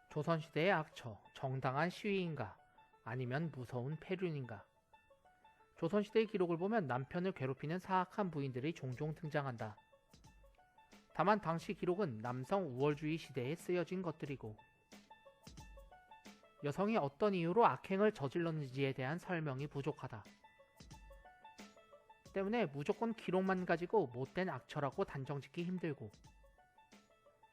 조선시대의 악처, 정당한 시위인가? 아니면 무서운 폐륜인가? 조선시대의 기록을 보면 남편을 괴롭히는 사악한 부인들이 종종 등장한다. 다만 당시 기록은 남성 우월주의 시대에 쓰여진 것들이고 여성이 어떤 이유로 악행을 저질렀는지에 대한 설명이 부족하다. 때문에 무조건 기록만 가지고 못된 악처라고 단정짓기 힘들고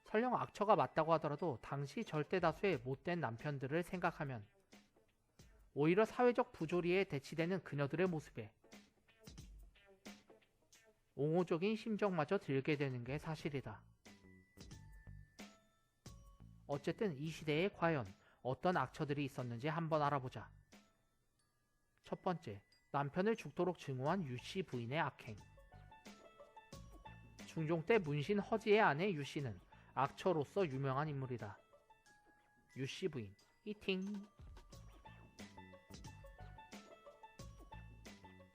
설령 악처가 맞다고 하더라도 당시 절대 다수의 못된 남편들을 생각하면 오히려 사회적 부조리에 대치되는 그녀들의 모습에 옹호적인 심정마저 들게 되는 게 사실이다. 어쨌든 이 시대에 과연 어떤 악처들이 있었는지 한번 알아보자. 첫 번째, 남편을 죽도록 증오한 유씨 부인의 악행. 중종 때 문신 허지의 아내 유씨는 악처로서 유명한 인물이다. 유씨 부인, 이팅.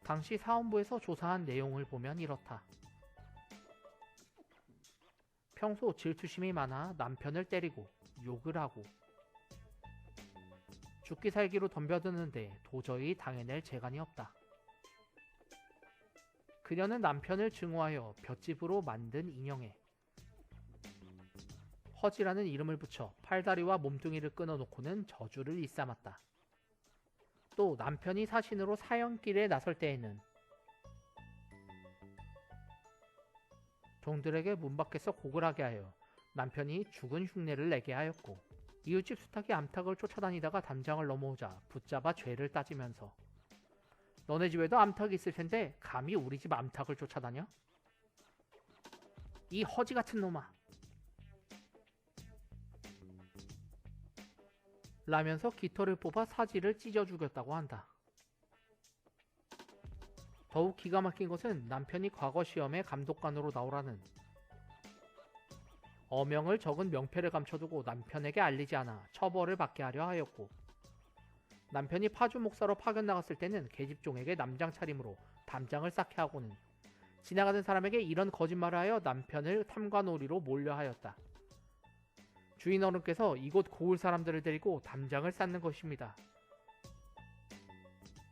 당시 사원부에서 조사한 내용을 보면 이렇다. 평소 질투심이 많아 남편을 때리고 욕을 하고 죽기 살기로 덤벼드는데 도저히 당해낼 재간이 없다. 그녀는 남편을 증오하여 볏짚으로 만든 인형에 허지라는 이름을 붙여 팔다리와 몸뚱이를 끊어놓고는 저주를 일삼았다. 또 남편이 사신으로 사형길에 나설 때에는 종들에게 문 밖에서 곡을 하게 하여 남편이 죽은 흉내를 내게 하였고 이웃집 수탉이 암탉을 쫓아다니다가 담장을 넘어오자 붙잡아 죄를 따지면서 너네 집에도 암탉이 있을 텐데 감히 우리 집 암탉을 쫓아다녀? 이 허지 같은 놈아! 라면서 깃털을 뽑아 사지를 찢어 죽였다고 한다. 더욱 기가 막힌 것은 남편이 과거 시험에 감독관으로 나오라는 어명을 적은 명패를 감춰두고 남편에게 알리지 않아 처벌을 받게 하려 하였고 남편이 파주 목사로 파견 나갔을 때는 계집종에게 남장 차림으로 담장을 쌓게 하고는 지나가는 사람에게 이런 거짓말을 하여 남편을 탐관오리로 몰려 하였다. 주인 어른께서 이곳 고을 사람들을 데리고 담장을 쌓는 것입니다.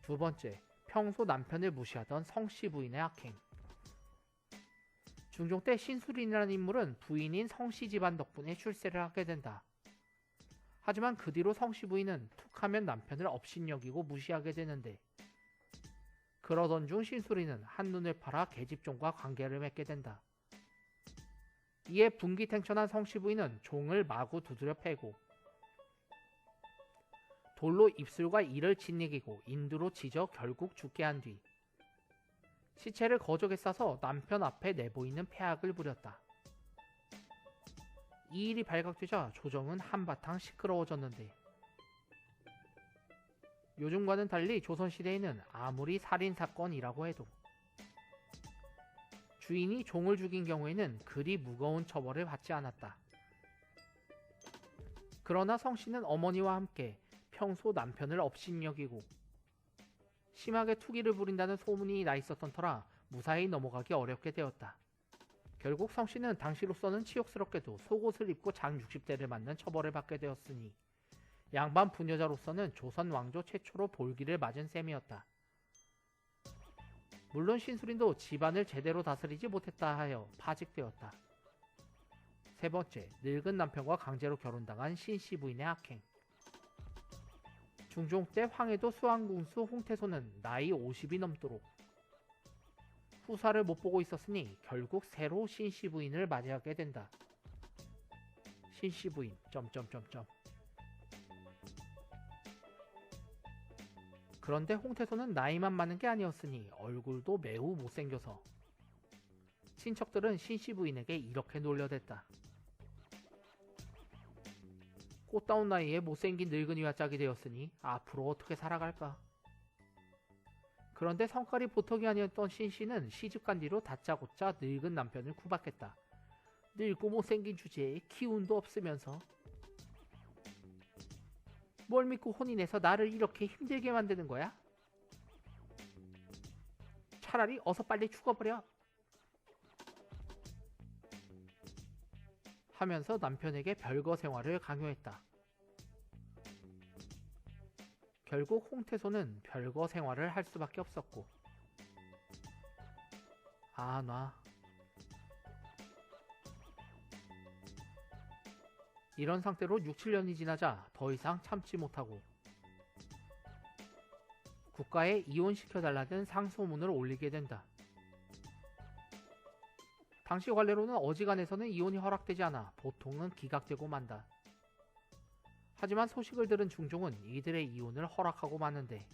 두 번째, 평소 남편을 무시하던 성씨 부인의 악행. 중종 때 신술인이라는 인물은 부인인 성씨 집안 덕분에 출세를 하게 된다. 하지만 그 뒤로 성씨 부인은 툭하면 남편을 업신여기고 무시하게 되는데 그러던 중 신술인은 한눈을 팔아 계집종과 관계를 맺게 된다. 이에 분기탱천한 성씨 부인은 종을 마구 두드려 패고 돌로 입술과 이를 짓이기고 인두로 찢어 결국 죽게 한 뒤 시체를 거적에 싸서 남편 앞에 내보이는 폐악을 부렸다. 이 일이 발각되자 조정은 한바탕 시끄러워졌는데 요즘과는 달리 조선시대에는 아무리 살인사건이라고 해도 주인이 종을 죽인 경우에는 그리 무거운 처벌을 받지 않았다. 그러나 성씨는 어머니와 함께 평소 남편을 업신여기고 심하게 투기를 부린다는 소문이 나 있었던 터라 무사히 넘어가기 어렵게 되었다. 결국 성씨는 당시로서는 치욕스럽게도 속옷을 입고 장 60대를 맞는 처벌을 받게 되었으니 양반 부녀자로서는 조선 왕조 최초로 볼기를 맞은 셈이었다. 물론 신술인도 집안을 제대로 다스리지 못했다 하여 파직되었다. 세 번째, 늙은 남편과 강제로 결혼당한 신씨 부인의 악행. 중종 때 황해도 수안궁수 홍태소는 나이 50이 넘도록 후사를 못 보고 있었으니 결국 새로 신씨 부인을 맞이하게 된다. 신씨 부인... 그런데 홍태소는 나이만 많은 게 아니었으니 얼굴도 매우 못생겨서 친척들은 신씨 부인에게 이렇게 놀려댔다. 꽃다운 나이에 못생긴 늙은이와 짝이 되었으니 앞으로 어떻게 살아갈까? 그런데 성깔이 보통이 아니었던 신씨는 시집간 뒤로 다짜고짜 늙은 남편을 구박했다. 늙고 못생긴 주제에 기운도 없으면서 뭘 믿고 혼인해서 나를 이렇게 힘들게 만드는 거야? 차라리 어서 빨리 죽어버려! 하면서 남편에게 별거 생활을 강요했다. 결국 홍태소는 별거 생활을 할 수밖에 없었고, 이런 상태로 6, 7년이 지나자 더 이상 참지 못하고 국가에 이혼시켜달라는 상소문을 올리게 된다. 당시 관례로는 어지간해서는 이혼이 허락되지 않아 보통은 기각되고 만다. 하지만 소식을 들은 중종은 이들의 이혼을 허락하고 마는데,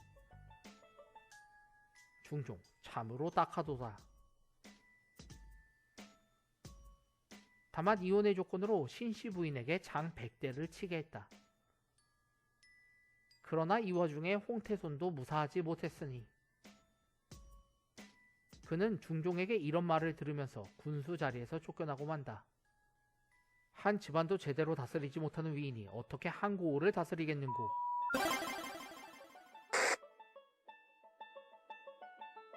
중종 참으로 딱하도다. 다만 이혼의 조건으로 신씨 부인에게 장 100대를 치게 했다. 그러나 이 와중에 홍태손도 무사하지 못했으니 그는 중종에게 이런 말을 들으면서 군수 자리에서 쫓겨나고 만다. 한 집안도 제대로 다스리지 못하는 위인이 어떻게 한 고을을 다스리겠는고.